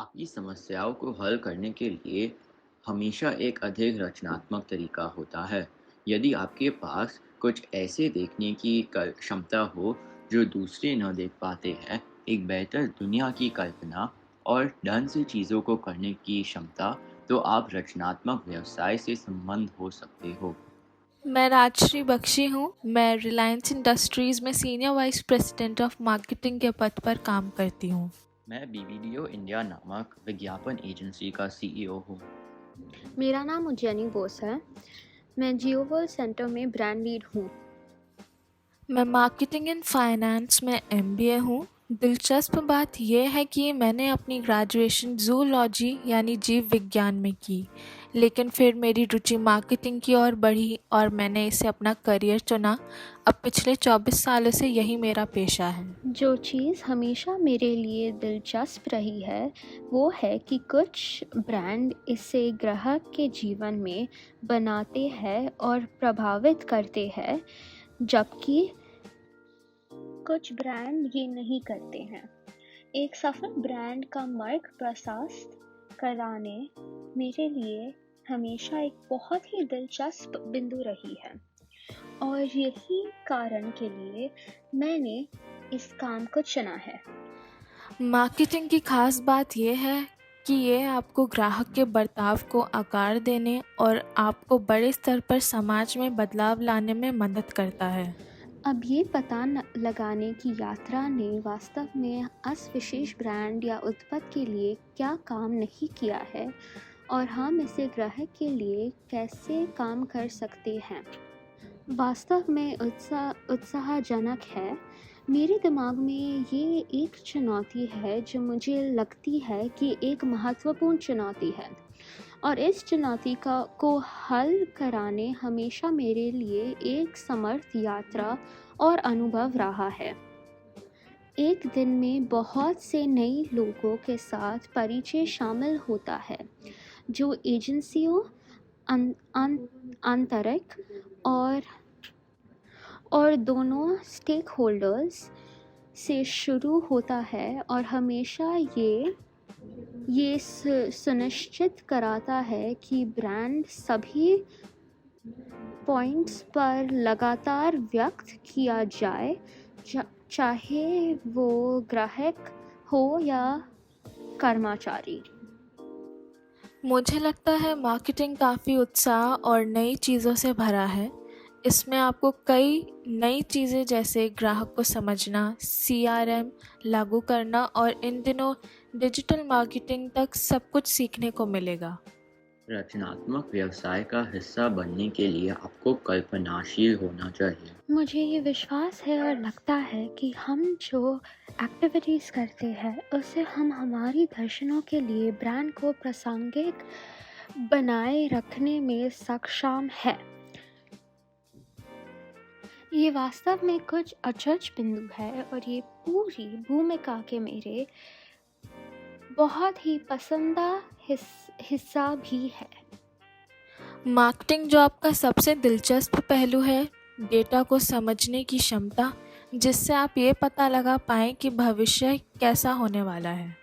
आपकी समस्याओं को हल करने के लिए हमेशा एक अधिक रचनात्मक तरीका होता है। यदि आपके पास कुछ ऐसे देखने की क्षमता हो जो दूसरे न देख पाते हैं, एक बेहतर दुनिया की कल्पना और ढंग से चीज़ों को करने की क्षमता, तो आप रचनात्मक व्यवसाय से संबंध हो सकते हो। मैं राजश्री बख्शी हूँ। मैं रिलायंस इंडस्ट्रीज़ में senior vice president of marketing के पद पर काम करती हूँ। मैं बीवीडीओ इंडिया नामक विज्ञापन एजेंसी का सीईओ हूँ। मेरा नाम उज्जैनी बोस है। मैं जियो वर्ल्ड सेंटर में ब्रांड लीड हूँ। मैं मार्केटिंग एंड फाइनेंस में एमबीए हूँ। दिलचस्प बात यह है कि मैंने अपनी ग्रेजुएशन जूलॉजी यानी जीव विज्ञान में की, लेकिन फिर मेरी रुचि मार्केटिंग की ओर बढ़ी और मैंने इसे अपना करियर चुना। अब पिछले 24 सालों से यही मेरा पेशा है। जो चीज़ हमेशा मेरे लिए दिलचस्प रही है वो है कि कुछ ब्रांड इसे ग्राहक के जीवन में बनाते हैं और प्रभावित करते हैं, जबकि कुछ ब्रांड ये नहीं करते हैं। एक सफल ब्रांड का मार्ग प्रशस्त कराने मेरे लिए हमेशा एक बहुत ही दिलचस्प बिंदु रही है, और यही कारण के लिए मैंने इस काम को चुना है। मार्केटिंग की खास बात यह है कि ये आपको ग्राहक के बर्ताव को आकार देने और आपको बड़े स्तर पर समाज में बदलाव लाने में मदद करता है। अब ये पता लगाने की यात्रा ने वास्तव में उस विशेष ब्रांड या उत्पाद के लिए क्या काम नहीं किया है, और हम इसे ग्राहक के लिए कैसे काम कर सकते हैं, वास्तव में उत्साहजनक है। मेरे दिमाग में ये एक चुनौती है जो मुझे लगती है कि एक महत्वपूर्ण चुनौती है, और इस चुनौती को हल कराने हमेशा मेरे लिए एक समर्थ यात्रा और अनुभव रहा है। एक दिन में बहुत से नए लोगों के साथ परिचय शामिल होता है, जो एजेंसियों, आंतरिक और दोनों स्टेक होल्डर्स से शुरू होता है, और हमेशा ये सुनिश्चित कराता है कि ब्रांड सभी पॉइंट्स पर लगातार व्यक्त किया जाए, चाहे वो ग्राहक हो या कर्मचारी। मुझे लगता है मार्केटिंग काफ़ी उत्साह और नई चीज़ों से भरा है। इसमें आपको कई नई चीज़ें जैसे ग्राहक को समझना, सीआरएम लागू करना और इन दिनों डिजिटल मार्केटिंग तक सब कुछ सीखने को मिलेगा। रचनात्मक व्यवसाय का हिस्सा बनने के लिए आपको कल्पनाशील होना चाहिए। मुझे ये विश्वास है और लगता है कि हम जो एक्टिविटीज़ करते हैं उससे हम हमारी दर्शनों के लिए ब्रांड को प्रासंगिक बनाए रखने में सक्षम है। ये वास्तव में कुछ अचरज बिंदु है, और ये पूरी भूमिका के मेरे बहुत ही पसंदीदा हिस्सा भी है। मार्केटिंग जो आपका सबसे दिलचस्प पहलू है, डेटा को समझने की क्षमता, जिससे आप ये पता लगा पाएँ कि भविष्य कैसा होने वाला है।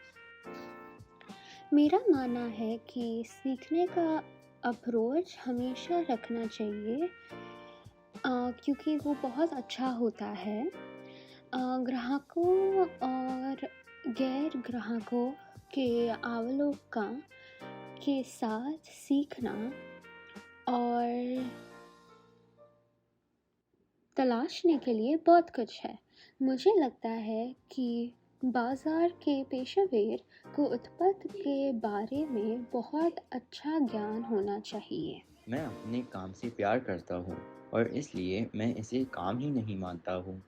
मेरा मानना है कि सीखने का अप्रोच हमेशा रखना चाहिए, क्योंकि वो बहुत अच्छा होता है। ग्राहकों और गैर ग्राहकों के अवलोकन के साथ सीखना और तलाशने के लिए बहुत कुछ है। मुझे लगता है कि बाजार के पेशेवर को उत्पाद के बारे में बहुत अच्छा ज्ञान होना चाहिए। मैं अपने काम से प्यार करता हूँ और इसलिए मैं इसे काम ही नहीं मानता हूँ।